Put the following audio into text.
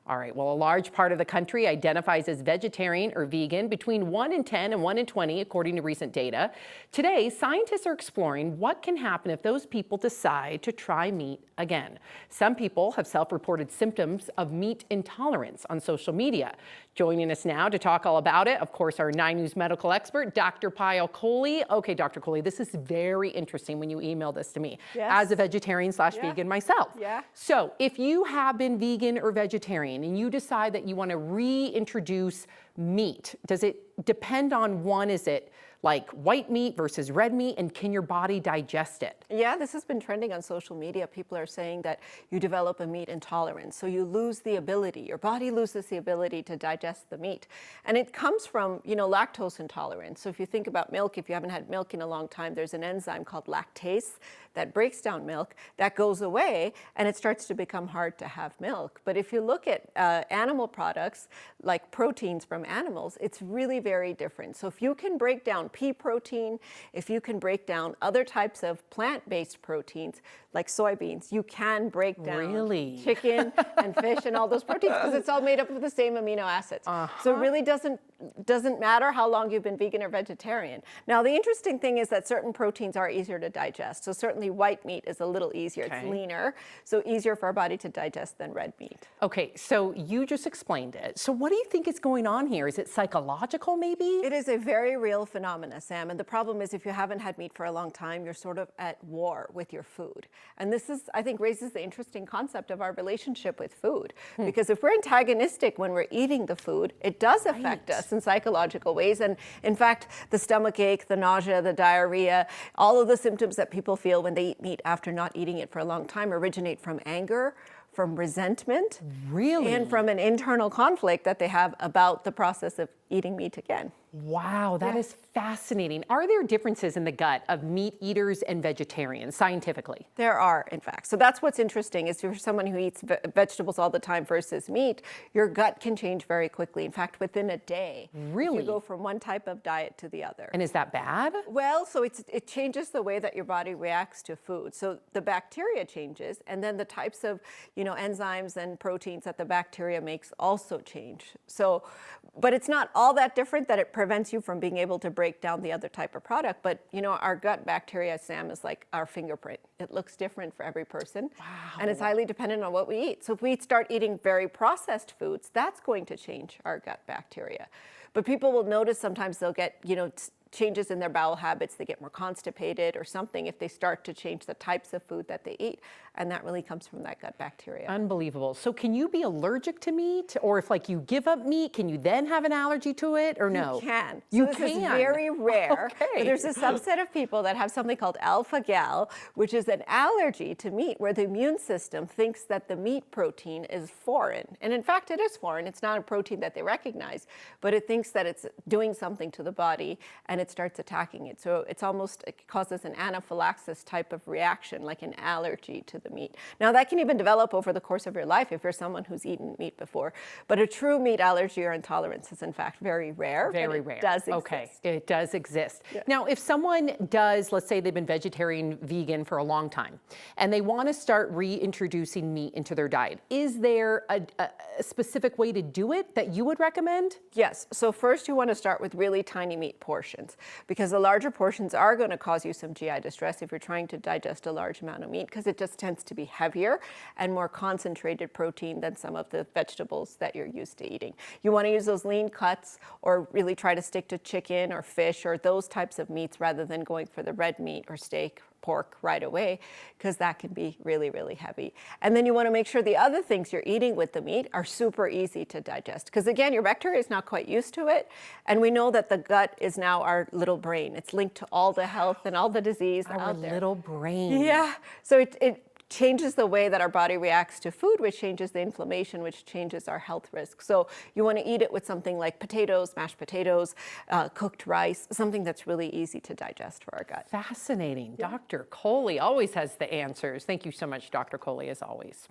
All right, well, a large part of the country identifies as vegetarian or vegan, between 1 in 10 and 1 in 20, according to recent data. Today, scientists are exploring what can happen if those people decide to try meat again. Some people have self-reported symptoms of meat intolerance on social media. Joining us now to talk all about it, of course, our 9 News medical expert, Dr. Payal Kohli. Okay, Dr. Kohli, this is very interesting when you emailed this to me. Yes. As a vegetarian/vegan myself. Yeah. So if you have been vegan or vegetarian and you decide that you want to reintroduce meat, does it depend on one? Is it like white meat versus red meat, and can your body digest it? Yeah, this has been trending on social media. People are saying that you develop a meat intolerance. So you lose the ability, your body loses the ability to digest the meat. And it comes from, lactose intolerance. So if you think about milk, if you haven't had milk in a long time, there's an enzyme called lactase that breaks down milk, that goes away, and it starts to become hard to have milk. But if you look at animal products, like proteins from animals, it's really very different. So if you can break down pea protein, if you can break down other types of plant-based proteins, like soybeans, you can break down chicken and fish and all those proteins, because it's all made up of the same amino acids. So it really doesn't matter how long you've been vegan or vegetarian. Now, the interesting thing is that certain proteins are easier to digest. So certainly white meat is a little easier. It's leaner, so easier for our body to digest than red meat. Okay, so you just explained it. So what do you think is going on here? Is it psychological, maybe? It is a very real phenomena, Sam. And the problem is, if you haven't had meat for a long time, you're sort of at war with your food. And this is, I think, raises the interesting concept of our relationship with food. Because if we're antagonistic when we're eating the food, it does affect us in psychological ways. And in fact, the stomach ache, the nausea, the diarrhea, all of the symptoms that people feel when they eat meat after not eating it for a long time originate from anger, from resentment, and from an internal conflict that they have about the process of eating meat again. Wow, that is fascinating. Are there differences in the gut of meat eaters and vegetarians, scientifically? There are, in fact. So that's what's interesting, is for someone who eats vegetables all the time versus meat, your gut can change very quickly. In fact, within a day. Really? You go from one type of diet to the other. And is that bad? Well, so it changes the way that your body reacts to food. So the bacteria changes, and then the types of, enzymes and proteins that the bacteria makes also change. So, but it's not all that different that it prevents you from being able to break down the other type of product. But, our gut bacteria, Sam, is like our fingerprint. It looks different for every person. Wow. And it's highly dependent on what we eat. So if we start eating very processed foods, that's going to change our gut bacteria. But people will notice sometimes they'll get, changes in their bowel habits, they get more constipated or something if they start to change the types of food that they eat. And that really comes from that gut bacteria. Unbelievable. So can you be allergic to meat? Or if you give up meat, can you then have an allergy to it, or no? You can. You can. This is very rare. Okay. But there's a subset of people that have something called alpha-gal, which is an allergy to meat, where the immune system thinks that the meat protein is foreign. And in fact, it is foreign. It's not a protein that they recognize, but it thinks that it's doing something to the body, and it starts attacking it. So it causes an anaphylaxis type of reaction, like an allergy to the meat. Now, that can even develop over the course of your life if you're someone who's eaten meat before. But a true meat allergy or intolerance is, in fact, very rare. Very rare. It does exist. Okay, it does exist. Yeah. Now, if someone does, let's say they've been vegetarian, vegan for a long time, and they want to start reintroducing meat into their diet, is there a specific way to do it that you would recommend? Yes. So first, you want to start with really tiny meat portions, because the larger portions are going to cause you some GI distress if you're trying to digest a large amount of meat, because it just tends to be heavier and more concentrated protein than some of the vegetables that you're used to eating. You want to use those lean cuts, or really try to stick to chicken or fish or those types of meats rather than going for the red meat or steak, pork right away, because that can be really, really heavy. And then you want to make sure the other things you're eating with the meat are super easy to digest, because again, your bacteria is not quite used to it. And we know that the gut is now our little brain. It's linked to all the health and all the disease out there. Our little brain. Yeah. So it changes the way that our body reacts to food, which changes the inflammation, which changes our health risk. So you want to eat it with something like potatoes, mashed potatoes, cooked rice, something that's really easy to digest for our gut. Fascinating. Yeah. Dr. Kohli always has the answers. Thank you so much, Dr. Kohli, as always.